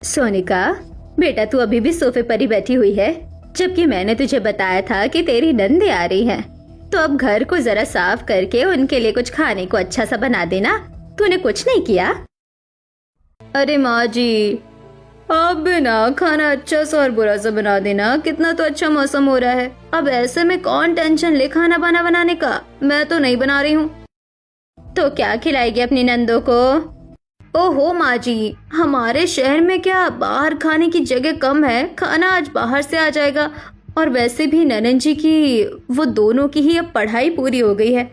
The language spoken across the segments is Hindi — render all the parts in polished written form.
सोनिका, बेटा तू अभी भी सोफे पर ही बैठी हुई है, जबकि मैंने तुझे बताया था कि तेरी नंदे आ रही हैं। तो अब घर को जरा साफ करके उनके लिए कुछ खाने को अच्छा सा बना देना। तूने कुछ नहीं किया? अरे माँ जी, आप भी ना खाना अच्छा सा और बुरा सा बना देना। कितना तो अच्छा मौसम हो रहा है, अब ऐसे में कौन टेंशन ले खाना बनाने का। मैं तो नहीं बना रही हूँ। तो क्या खिलाएगी अपनी नंदों को? ओहो माँ जी, हमारे शहर में क्या बाहर खाने की जगह कम है? खाना आज बाहर से आ जाएगा। और वैसे भी ननन जी की वो दोनों की ही अब पढ़ाई पूरी हो गई है।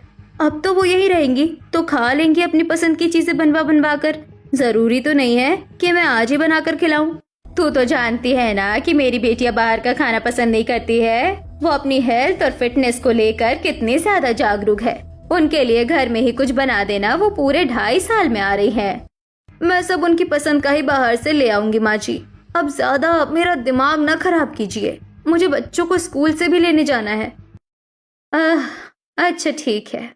अब तो वो यही रहेंगी तो खा लेंगी अपनी पसंद की चीजें बनवा कर। जरूरी तो नहीं है कि मैं आज ही बनाकर खिलाऊं। तू तो जानती है ना कि मेरी बेटियां बाहर का खाना पसंद नहीं करती है। वो अपनी हेल्थ और फिटनेस को लेकर कितनी ज्यादा जागरूक है। उनके लिए घर में ही कुछ बना देना। वो पूरे 2.5 साल में आ रही है। मैं सब उनकी पसंद का ही बाहर से ले आऊंगी माँ जी। अब ज्यादा मेरा दिमाग न खराब कीजिए, मुझे बच्चों को स्कूल से भी लेने जाना है। अच्छा ठीक है।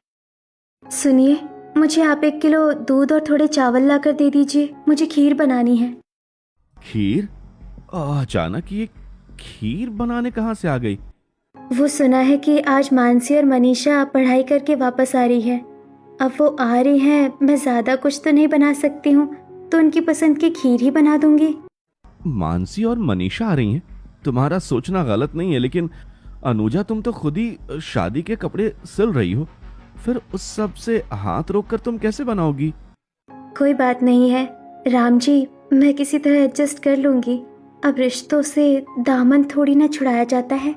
सुनिए, मुझे आप 1 किलो दूध और थोड़े चावल लाकर दे दीजिए, मुझे खीर बनानी है। खीर? अचानक ये खीर बनाने कहाँ से आ गई? वो सुना है कि आज मानसी और मनीषा पढ़ाई करके वापस आ रही है। अब वो आ रही हैं, मैं ज्यादा कुछ तो नहीं बना सकती हूँ, तो उनकी पसंद की खीर ही बना दूंगी। मानसी और मनीषा आ रही हैं? तुम्हारा सोचना गलत नहीं है, लेकिन अनुजा तुम तो खुद ही शादी के कपड़े सिल रही हो, फिर उस सब से हाथ रोककर तुम कैसे बनाओगी? कोई बात नहीं है राम जी, मैं किसी तरह एडजस्ट कर लूंगी। अब रिश्तों से दामन थोड़ी ना छुड़ाया जाता है।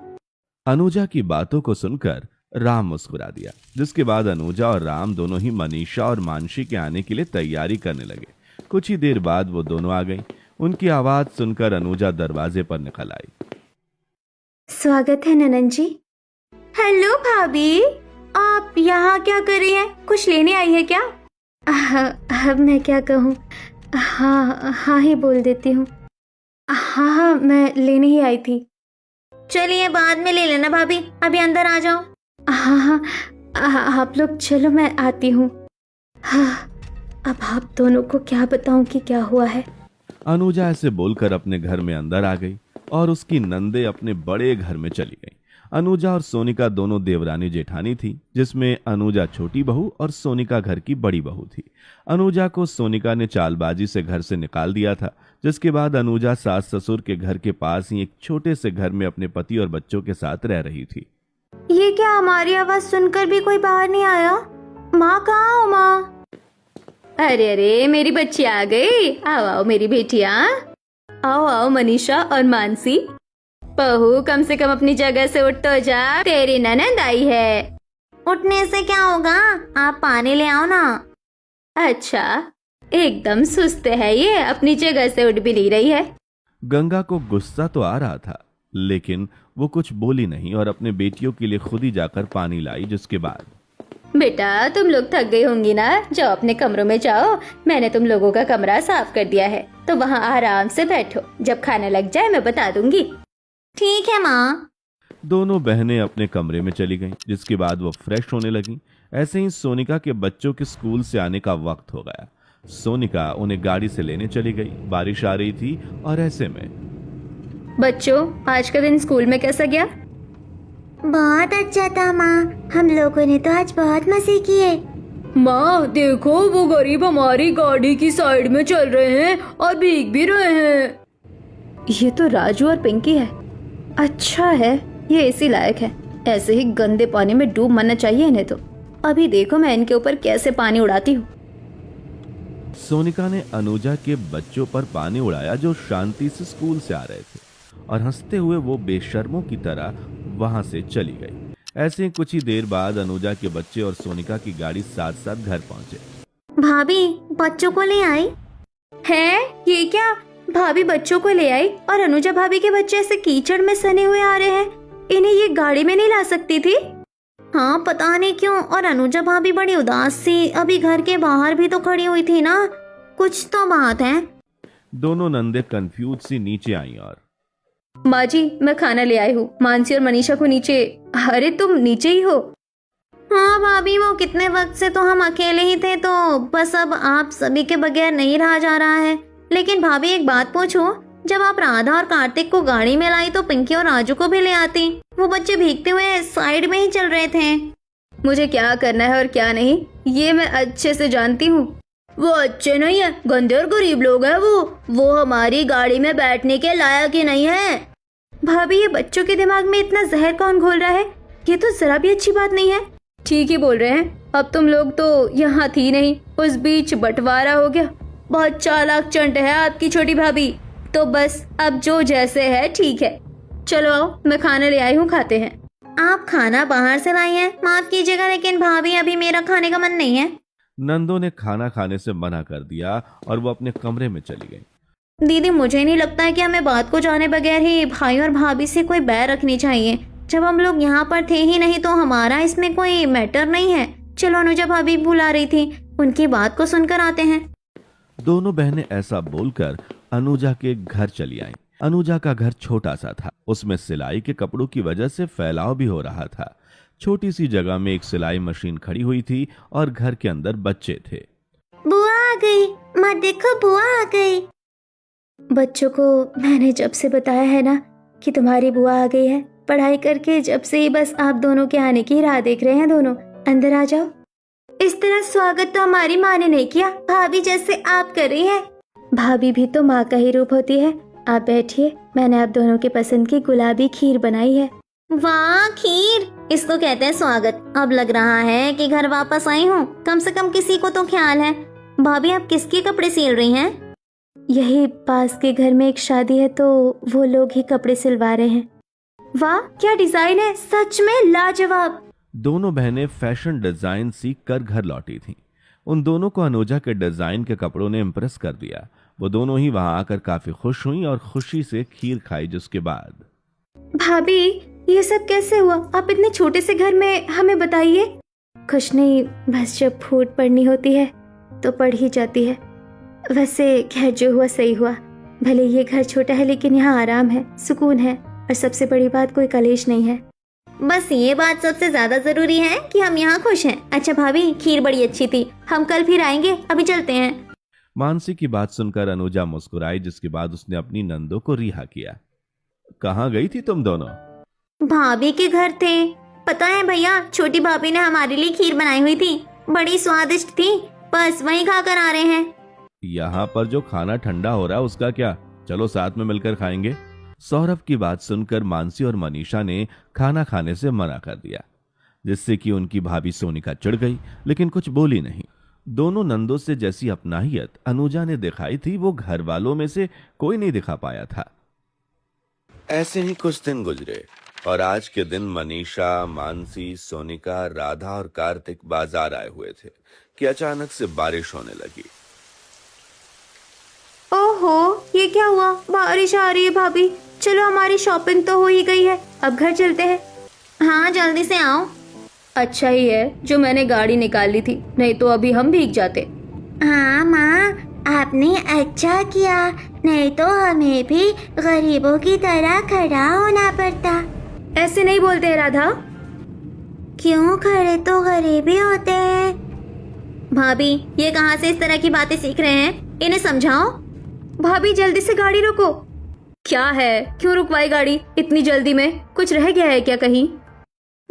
अनुजा की बातों को सुनकर राम मुस्कुरा दिया, जिसके बाद अनुजा और राम दोनों ही मनीषा और मानसी के आने के लिए तैयारी करने लगे। कुछ ही देर बाद वो दोनों आ गईं। उनकी आवाज सुनकर अनुजा दरवाजे पर निकल आई। स्वागत है ननन जी। हेलो भाभी, आप यहाँ क्या कर रही हैं? कुछ लेने आई है क्या? अब मैं क्या कहूँ, हाँ हाँ ही बोल देती हूँ। हाँ हाँ, मैं लेने ही आई थी। चलिए बाद में ले लेना भाभी, अभी अंदर आ जाओ। हाँ हाँ, आप लोग चलो, मैं आती हूँ। हाँ, अब आप दोनों को क्या बताऊं कि क्या हुआ है। अनुजा ऐसे बोलकर अपने घर में अंदर आ गई और उसकी नंदे अपने बड़े घर में चली गईं। अनुजा और सोनिका दोनों देवरानी जेठानी थी, जिसमें अनुजा छोटी बहू और सोनिका घर की बड़ी बहू थी। अनुजा को सोनिका ने चालबाजी से घर से निकाल दिया था, जिसके बाद अनुजा सास ससुर के घर के पास ही एक छोटे से घर में अपने पति और बच्चों के साथ रह रही थी। ये क्या, हमारी आवाज सुनकर भी कोई बाहर नहीं आया? माँ कहाँ हो माँ? अरे अरे, मेरी बच्ची आ गई। आओ आओ मेरी बेटियां, आओ आओ मनीषा और मानसी। बहू, कम से कम अपनी जगह से उठ तो जा, तेरी ननद आई है। उठने से क्या होगा, आप पानी ले आओ ना। अच्छा, एकदम सुस्त है ये, अपनी जगह से उठ भी नहीं रही है। गंगा को गुस्सा तो आ रहा था, लेकिन वो कुछ बोली नहीं और अपने बेटियों के लिए खुद ही जाकर पानी लाई। जिसके बाद, बेटा तुम लोग थक गई होंगी ना, जाओ अपने कमरों में जाओ। मैंने तुम लोगों का कमरा साफ कर दिया है, तो वहाँ आराम से बैठो। जब खाना लग जाए मैं बता दूंगी। ठीक है माँ। दोनों बहनें अपने कमरे में चली गईं, जिसके बाद वो फ्रेश होने लगीं। ऐसे ही सोनिका के बच्चों के स्कूल से आने का वक्त हो गया। सोनिका उन्हें गाड़ी से लेने चली गई। बारिश आ रही थी और ऐसे में, बच्चों, आज का दिन स्कूल में कैसा गया? बहुत अच्छा था माँ, हम लोगों ने तो आज बहुत मजे किए। माँ देखो, वो गरीब हमारी गाड़ी की साइड में चल रहे हैं और भीग भी रहे हैं। ये तो राजू और पिंकी है। अच्छा है, ये इसी लायक है। ऐसे ही गंदे पानी में डूब मरना चाहिए इन्हें तो। अभी देखो मैं इनके ऊपर कैसे पानी उड़ाती हूँ। सोनिका ने अनुजा के बच्चों पर पानी उड़ाया, जो शांति से स्कूल से आ रहे थे, और हंसते हुए वो बेशर्मों की तरह वहां से चली गई। ऐसे ही कुछ ही देर बाद अनुजा के बच्चे और सोनिका की गाड़ी साथ साथ घर पहुंचे। भाभी, बच्चों को ले आई है? ये क्या, भाभी बच्चों को ले आई और अनुजा भाभी के बच्चे ऐसे कीचड़ में सने हुए आ रहे हैं? इन्हें ये गाड़ी में नहीं ला सकती थी? हाँ पता नहीं क्यों, और अनुजा भाभी बड़ी उदास सी अभी घर के बाहर भी तो खड़ी हुई थी ना। कुछ तो बात है। दोनों नंदे कंफ्यूज सी नीचे आई और, माँ जी मैं खाना ले आई हूँ, मानसी और मनीषा को नीचे। अरे तुम नीचे ही हो? हाँ भाभी, वो कितने वक्त से तो हम अकेले ही थे, तो बस अब आप सभी के बगैर नहीं रहा जा रहा है। लेकिन भाभी एक बात पूछूं, जब आप राधा और कार्तिक को गाड़ी में लाई तो पिंकी और राजू को भी ले आती। वो बच्चे भीगते हुए साइड में ही चल रहे थे। मुझे क्या करना है और क्या नहीं ये मैं अच्छे से जानती हूँ। वो अच्छे नहीं है, गंदे और गरीब लोग हैं वो हमारी गाड़ी में बैठने के लायक ही नहीं है। भाभी ये बच्चों के दिमाग में इतना जहर कौन घोल रहा है? ये तो जरा भी अच्छी बात नहीं है। ठीक ही बोल रहे हैं, अब तुम लोग तो यहाँ थी नहीं, उस बीच बंटवारा हो गया। बहुत चालाक चंट है आपकी छोटी भाभी। तो बस अब जो जैसे है ठीक है। चलो आओ, मैं खाना ले आई हूँ, खाते हैं। आप खाना बाहर से लाई हैं? माफ कीजिएगा लेकिन भाभी अभी मेरा खाने का मन नहीं है। नंदो ने खाना खाने से मना कर दिया और वो अपने कमरे में चली गई। दीदी मुझे नहीं लगता है कि हमें बात को जाने बगैर ही भाई और भाभी से कोई बैर रखनी चाहिए। जब हम लोग यहाँ पर थे ही नहीं तो हमारा इसमें कोई मैटर नहीं है। चलो अनुजा भाभी बुला रही थी, उनकी बात को सुनकर आते हैं। दोनों बहनें ऐसा बोलकर अनुजा के घर चली आईं। अनुजा का घर छोटा सा था, उसमें सिलाई के कपड़ों की वजह से फैलाव भी हो रहा था। छोटी सी जगह में एक सिलाई मशीन खड़ी हुई थी और घर के अंदर बच्चे थे। बुआ आ गई, माँ देखो बुआ आ गई। बच्चों को मैंने जब से बताया है ना कि तुम्हारी बुआ आ गई है, पढ़ाई करके जब से ही बस आप दोनों के आने की राह देख रहे हैं। दोनों अंदर आ जाओ। इस तरह स्वागत तो हमारी माँ ने नहीं किया, भाभी जैसे आप कर रही है। भाभी भी तो माँ का ही रूप होती है। आप बैठिए, मैंने आप दोनों के पसंद की गुलाबी खीर बनाई है। वाह खीर, इसको कहते हैं स्वागत। अब लग रहा है कि घर वापस आई हूँ, कम से कम किसी को तो ख्याल है। भाभी आप किसके कपड़े सिल रही हैं? यही पास के घर में एक शादी है तो वो लोग ही कपड़े सिलवा रहे हैं। वाह क्या डिजाइन है, सच में लाजवाब। दोनों बहनें फैशन डिजाइन सीख कर घर लौटी थीं। उन दोनों को अनुजा के डिजाइन के कपड़ों ने इम्प्रेस कर दिया। वो दोनों ही वहां आकर काफी खुश हुई और खुशी से खीर खाई। जिसके बाद भाभी ये सब कैसे हुआ? आप इतने छोटे से घर में, हमें बताइए। कुछ नहीं, बस जब फूट पड़नी होती है तो पड़ ही जाती है। वैसे खैर जो हुआ सही हुआ। भले ये घर छोटा है लेकिन यहाँ आराम है, सुकून है और सबसे बड़ी बात कोई कलेश नहीं है। बस ये बात सबसे ज्यादा जरूरी है कि हम यहाँ खुश हैं। अच्छा भाभी खीर बड़ी अच्छी थी, हम कल फिर आएंगे, अभी चलते हैं। मानसी की बात सुनकर अनुजा मुस्कुराई, जिसके बाद उसने अपनी नंदो को रिहा किया। कहाँ गई थी तुम दोनों? भाभी के घर थे। पता है भैया, छोटी भाभी ने हमारे लिए खीर बनाई हुई थी, बड़ी स्वादिष्ट थी। बस वहीं खाकर आ रहे हैं। यहाँ पर जो खाना ठंडा हो रहा है उसका क्या, चलो साथ में मिलकर खाएंगे। सौरभ की बात सुनकर मानसी और मनीषा ने खाना खाने से मना कर दिया, जिससे कि उनकी भाभी सोनिका चिढ़ गई लेकिन कुछ बोली नहीं। दोनों नंदों से जैसी अपनाहियत अनुजा ने दिखाई थी वो घर वालों में से कोई नहीं दिखा पाया था। ऐसे ही कुछ दिन गुजरे और आज के दिन मनीषा, मानसी, सोनिका, राधा और कार्तिक बाजार आए हुए थे कि अचानक से बारिश होने लगी। ओहो ये क्या हुआ, बारिश आ रही है। भाभी चलो हमारी शॉपिंग तो हो ही गई है, अब घर चलते हैं। हाँ जल्दी से आओ। अच्छा ही है जो मैंने गाड़ी निकाल ली थी, नहीं तो अभी हम भीग जाते। हाँ माँ आपने अच्छा किया, नहीं तो हमें भी गरीबों की तरह खड़ा होना पड़ता। ऐसे नहीं बोलते हैं राधा। क्यों, खड़े तो गरीब ही होते हैं। भाभी ये कहाँ से इस तरह की बातें सीख रहे हैं, इन्हें समझाओ। भाभी जल्दी से गाड़ी रोको। क्या है, क्यों रुकवाई गाड़ी इतनी जल्दी में? कुछ रह गया है क्या कहीं?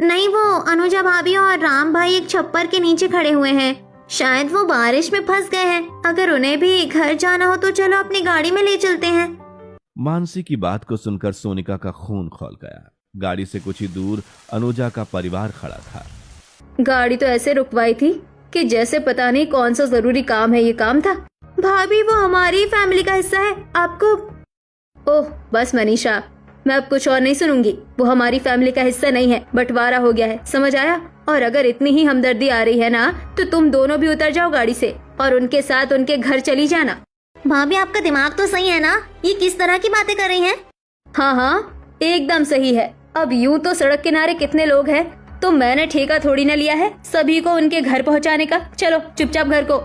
नहीं, वो अनुजा भाभी और राम भाई एक छप्पर के नीचे खड़े हुए हैं, शायद वो बारिश में फंस गए हैं। अगर उन्हें भी घर जाना हो तो चलो अपनी गाड़ी में ले चलते हैं। मानसी की बात को सुनकर सोनिका का खून खौल गया। गाड़ी से कुछ ही दूर अनुजा का परिवार खड़ा था। गाड़ी तो ऐसे रुकवाई थी कि जैसे पता नहीं कौन सा जरूरी काम है ये काम था। भाभी वो हमारी फैमिली का हिस्सा है, आपको। ओह बस मनीषा, मैं अब कुछ और नहीं सुनूंगी। वो हमारी फैमिली का हिस्सा नहीं है, बंटवारा हो गया है, समझ आया? और अगर इतनी ही हमदर्दी आ रही है ना तो तुम दोनों भी उतर जाओ गाड़ी से और उनके साथ उनके घर चली जाना। भाभी आपका दिमाग तो सही है ना, ये किस तरह की बातें कर रही हैं? हाँ हाँ एकदम सही है। अब यूं तो सड़क किनारे कितने लोग हैं, तो मैंने ठेका थोड़ी न लिया है सभी को उनके घर पहुंचाने का। चलो चुपचाप घर को।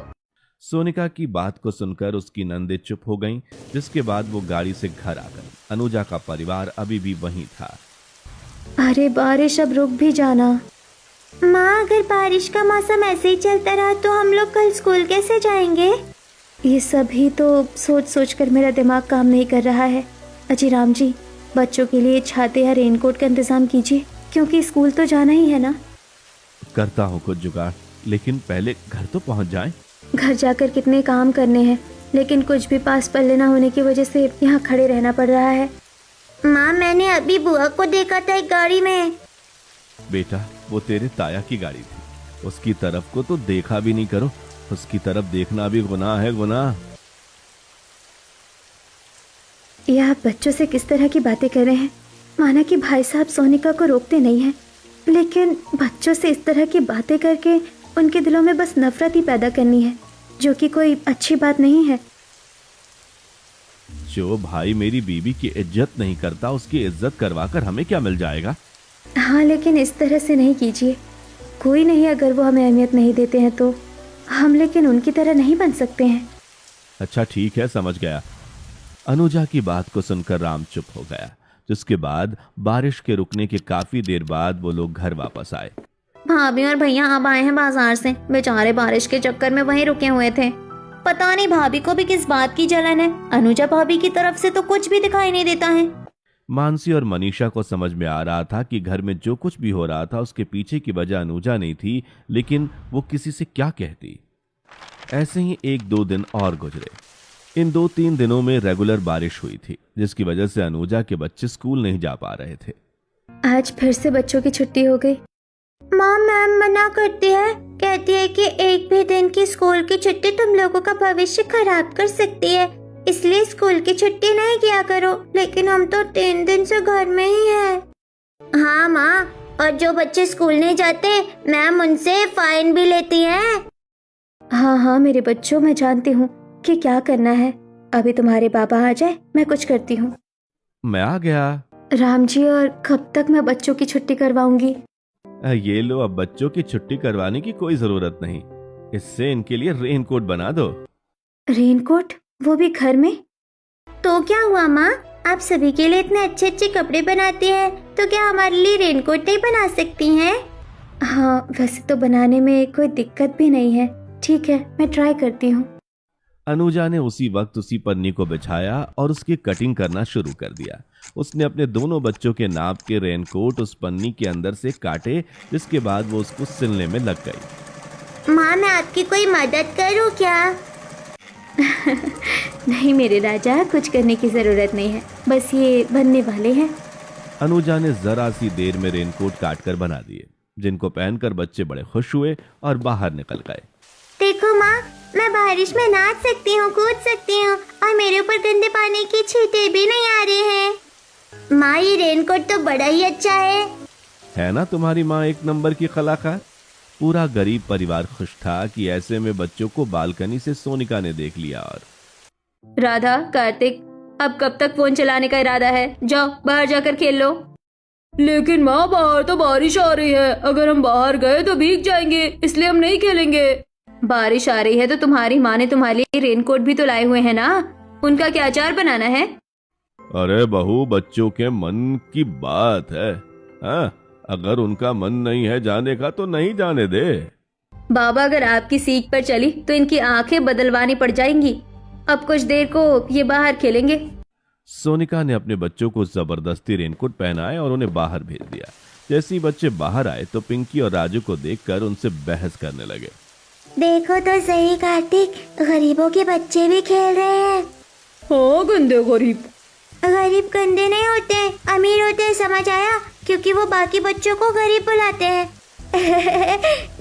सोनिका की बात को सुनकर उसकी नंदे चुप हो गईं, जिसके बाद वो गाड़ी से घर आ गई। अनुजा का परिवार अभी भी वहीं था। अरे बारिश अब रुक भी जाना। माँ अगर बारिश का मौसम ऐसे ही चलता रहा तो हम लोग कल स्कूल कैसे जाएंगे? ये सब ही तो सोच सोच कर मेरा दिमाग काम नहीं कर रहा है। अजी राम जी, बच्चों के लिए छाते या रेनकोट का इंतजाम कीजिए, क्योंकि स्कूल तो जाना ही है ना। करता हूँ कुछ जुगाड़, लेकिन पहले घर तो पहुँच जाएं। घर जाकर कितने काम करने हैं, लेकिन कुछ भी पास पल्ले ना होने की वजह से यहाँ खड़े रहना पड़ रहा है। माँ, मैंने अभी बुआ को देखा था एक गाड़ी में। बेटा, वो तेरे ताया की गाड़ी थी, उसकी तरफ को तो देखा भी नहीं करो। उसकी तरफ देखना भी गुनाह है, गुनाह। यह आप बच्चों से किस तरह की बातें कर रहे हैं? माना कि भाई साहब सोनिका को रोकते नहीं हैं, लेकिन बच्चों से इस तरह की बातें करके उनके दिलों में बस नफरत ही पैदा करनी है, जो कि कोई अच्छी बात नहीं है। जो भाई मेरी बीवी की इज्जत नहीं करता, उसकी इज्जत करवाकर हमें क्या मिल जाएगा? हाँ, लेकिन इस तरह से नहीं कीजिए। कोई नहीं, अगर वो हमें अहमियत नहीं देते हैं तो हम लेकिन उनकी तरह नहीं बन सकते हैं। अच्छा ठीक है, समझ गया। अनुजा की बात को सुनकर राम चुप हो गया, जिसके बाद बारिश के रुकने के काफी देर बाद वो लोग घर वापस आए। भाभी और भैया अब आए हैं बाजार से। बेचारे बारिश के चक्कर में वहीं रुके हुए थे। पता नहीं भाभी को भी किस बात की जलन है। अनुजा भाभी की तरफ से तो कुछ भी दिखाई नहीं देता है। मानसी और मनीषा को समझ में आ रहा था कि घर में जो कुछ भी हो रहा था उसके पीछे की वजह अनुजा नहीं थी, लेकिन वो किसी से क्या कहती। ऐसे ही 1-2 दिन और गुजरे। इन 2-3 दिनों में रेगुलर बारिश हुई थी, जिसकी वजह से अनुजा के बच्चे स्कूल नहीं जा पा रहे थे। आज फिर से बच्चों की छुट्टी हो गई। माँ, मैम मना करती है, कहती है कि एक भी दिन की स्कूल की छुट्टी तुम लोगों का भविष्य खराब कर सकती है, इसलिए स्कूल की छुट्टी नहीं किया करो। लेकिन हम तो 3 दिन से घर में ही हैं। हाँ माँ, और जो बच्चे स्कूल नहीं जाते मैम उनसे फाइन भी लेती है। हाँ हाँ मेरे बच्चों, मैं जानती हूँ कि क्या करना है। अभी तुम्हारे पापा आ जाए, मैं कुछ करती हूँ। मैं आ गया। राम जी, और कब तक मैं बच्चों की छुट्टी करवाऊंगी? ये लो, अब बच्चों की छुट्टी करवाने की कोई जरूरत नहीं। इससे इनके लिए रेनकोट बना दो। रेनकोट, वो भी घर में? तो क्या हुआ माँ, आप सभी के लिए इतने अच्छे अच्छे कपड़े बनाती हैं, तो क्या हमारे लिए रेनकोट नहीं बना सकती हैं? हाँ, वैसे तो बनाने में कोई दिक्कत भी नहीं है। ठीक है, मैं ट्राई करती हूँ। अनुजा ने उसी वक्त उसी पन्नी को बिछाया और उसकी कटिंग करना शुरू कर दिया। उसने अपने दोनों बच्चों के नाप के रेनकोट उस पन्नी के अंदर से काटे, जिसके बाद वो उसको सिलने में लग गई। माँ, मैं आपकी कोई मदद करूँ क्या? नहीं मेरे राजा, कुछ करने की जरूरत नहीं है, बस ये बनने वाले हैं। अनुजा ने जरा सी देर में रेनकोट काटकर बना दिए, जिनको पहनकर बच्चे बड़े खुश हुए और बाहर निकल गए। देखो माँ, मैं बारिश में नाच सकती हूँ, कूद सकती हूँ, और मेरे ऊपर गंदे पानी की छींटे भी नहीं आ रहे हैं। माँ, ये रेनकोट तो बड़ा ही अच्छा है ना तुम्हारी माँ एक नंबर की कलाकार। पूरा गरीब परिवार खुश था कि ऐसे में बच्चों को बालकनी से सोनिका ने देख लिया। और राधा, कार्तिक, अब कब तक फोन चलाने का इरादा है? जाओ बाहर जाकर खेल लो। लेकिन माँ, बाहर तो बारिश आ रही है, अगर हम बाहर गए तो भीग जाएंगे, इसलिए हम नहीं खेलेंगे। बारिश आ रही है तो तुम्हारी माँ ने तुम्हारे लिए रेनकोट भी तो लाए हुए हैं ना, उनका क्या अचार बनाना है? अरे बहू, बच्चों के मन की बात है। हाँ, अगर उनका मन नहीं है जाने का तो नहीं जाने दे। बाबा, अगर आपकी सीख पर चली तो इनकी आंखें बदलवानी पड़ जाएंगी। अब कुछ देर को ये बाहर खेलेंगे। सोनिका ने अपने बच्चों को जबरदस्ती रेनकोट पहनाए और उन्हें बाहर भेज दिया। जैसे ही बच्चे बाहर आए तो पिंकी और राजू को देखकर उनसे बहस करने लगे। देखो तो सही कार्तिक, गरीबों के बच्चे भी खेल रहे हैं। हाँ, गंदे गरीब। गरीब गंदे नहीं होते, अमीर होते हैं, समझ आया? क्योंकि वो बाकी बच्चों को गरीब बुलाते हैं।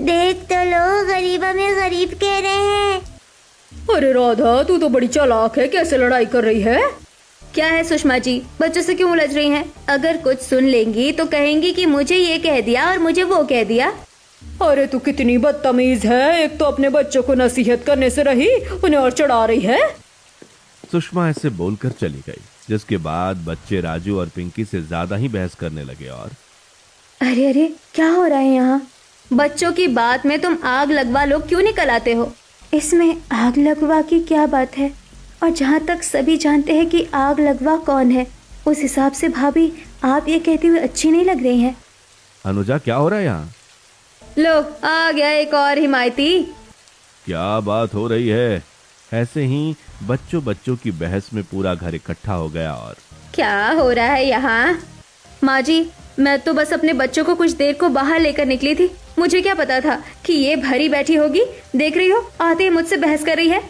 देख तो लो, गरीब हमें गरीब कह रहे हैं। अरे राधा, तू तो बड़ी चालाक है, कैसे लड़ाई कर रही है? क्या है सुषमा जी, बच्चों से क्यों उलझ रही हैं? अगर कुछ सुन लेंगी तो कहेंगी कि मुझे ये कह दिया और मुझे वो कह दिया। अरे तू कितनी बदतमीज है, एक तो अपने बच्चों को नसीहत करने से रही, उन्हें और चढ़ा रही है। सुषमा ऐसे बोलकर चली गई, जिसके बाद बच्चे राजू और पिंकी से ज्यादा ही बहस करने लगे। और अरे अरे, क्या हो रहा है यहाँ? बच्चों की बात में तुम आग लगवा लोग क्यों निकल आते हो? इसमें आग लगवा की क्या बात है? और जहाँ तक सभी जानते हैं कि आग लगवा कौन है, उस हिसाब से भाभी आप ये कहती हुई अच्छी नहीं लग रही हैं। अनुजा, क्या हो रहा है यहाँ? लो, आ गया एक और हिमायती। क्या बात हो रही है? ऐसे ही बच्चों बच्चों की बहस में पूरा घर इकट्ठा हो गया और क्या हो रहा है यहाँ? माँ जी, मैं तो बस अपने बच्चों को कुछ देर को बाहर लेकर निकली थी। मुझे क्या पता था कि ये भरी बैठी होगी। देख रही हो, आते ही मुझसे बहस कर रही है।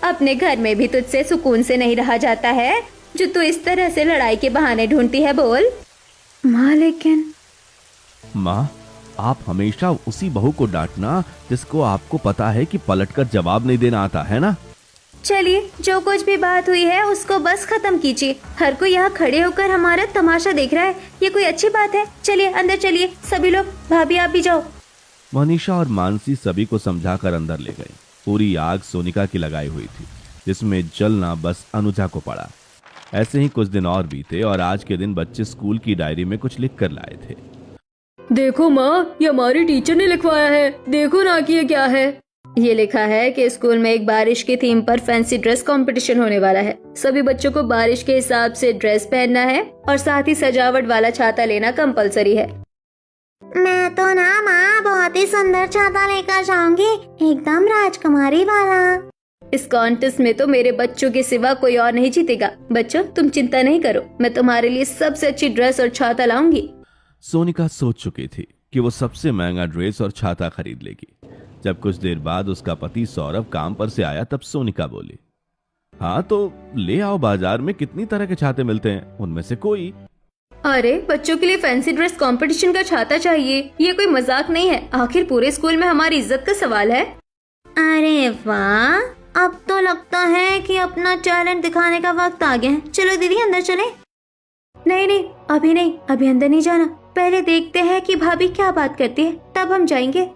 अपने घर में भी तुझसे सुकून से नहीं रहा जाता है, जो तू इस तरह से लड़ाई के बहाने ढूंढती है। बोल। माँ लेकिन माँ, आप हमेशा उसी बहू को डांटना जिसको आपको पता है कि पलटकर जवाब नहीं देना आता है ना। चलिए, जो कुछ भी बात हुई है उसको बस खत्म कीजिए। हर कोई यहाँ खड़े होकर हमारा तमाशा देख रहा है, ये कोई अच्छी बात है? चलिए अंदर चलिए सभी लोग। भाभी आप भी जाओ। मनीषा और मानसी सभी को समझाकर अंदर ले गए। पूरी आग सोनिका की लगाई हुई थी, जिसमें जलना बस अनुजा को पड़ा। ऐसे ही कुछ दिन और बीते और आज के दिन बच्चे स्कूल की डायरी में कुछ लिख कर लाए थे। देखो माँ, ये हमारी टीचर ने लिखवाया है। देखो ना कि ये क्या है। ये लिखा है कि स्कूल में एक बारिश की थीम पर फैंसी ड्रेस कंपटीशन होने वाला है। सभी बच्चों को बारिश के हिसाब से ड्रेस पहनना है और साथ ही सजावट वाला छाता लेना कंपलसरी है। मैं तो ना माँ बहुत ही सुंदर छाता लेकर जाऊंगी, एकदम राजकुमारी वाला। इस कॉन्टेस्ट में तो मेरे बच्चों के सिवा कोई और नहीं जीतेगा। बच्चों तुम चिंता नहीं करो, मैं तुम्हारे लिए सबसे अच्छी ड्रेस और छाता लाऊंगी। सोनिका सोच चुकी थी कि वो सबसे महंगा ड्रेस और छाता खरीद लेगी। जब कुछ देर बाद उसका पति सौरभ काम पर से आया तब सोनिका बोली, हाँ तो ले आओ, बाजार में कितनी तरह के छाते मिलते हैं, उनमें से कोई। अरे बच्चों के लिए फैंसी ड्रेस कंपटीशन का छाता चाहिए, ये कोई मजाक नहीं है। आखिर पूरे स्कूल में हमारी इज्जत का सवाल है। अरे वाह, अब तो लगता है कि अपना टैलेंट दिखाने का वक्त आ गया है। चलो दीदी अंदर चले। नहीं नहीं, अभी नहीं, अभी अंदर नहीं जाना। पहले देखते हैं कि भाभी क्या बात करती है, तब हम जाएंगे।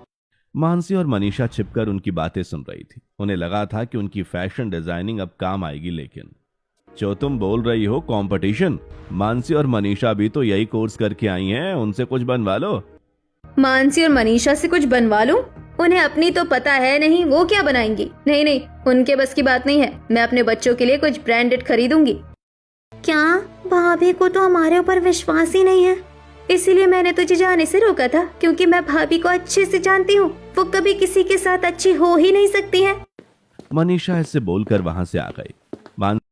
मानसी और मनीषा छिपकर उनकी बातें सुन रही थी। उन्हें लगा था कि उनकी फैशन डिजाइनिंग अब काम आएगी, लेकिन जो तुम बोल रही हो कंपटीशन, मानसी और मनीषा भी तो यही कोर्स करके आई हैं, उनसे कुछ बनवा लो। मानसी और मनीषा से कुछ बनवा लूं? उन्हें अपनी तो पता है नहीं, वो क्या बनाएंगी। नहीं नहीं, उनके बस की बात नहीं है। मैं अपने बच्चों के लिए कुछ ब्रांडेड खरीदूंगी। क्या भाभी को तो हमारे ऊपर विश्वास ही नहीं है। इसीलिए मैंने तुझे जाने से रोका था, क्योंकि मैं भाभी को अच्छे से जानती हूँ। वो कभी किसी के साथ अच्छी हो ही नहीं सकती है। मनीषा ऐसे बोलकर वहां से आ गई।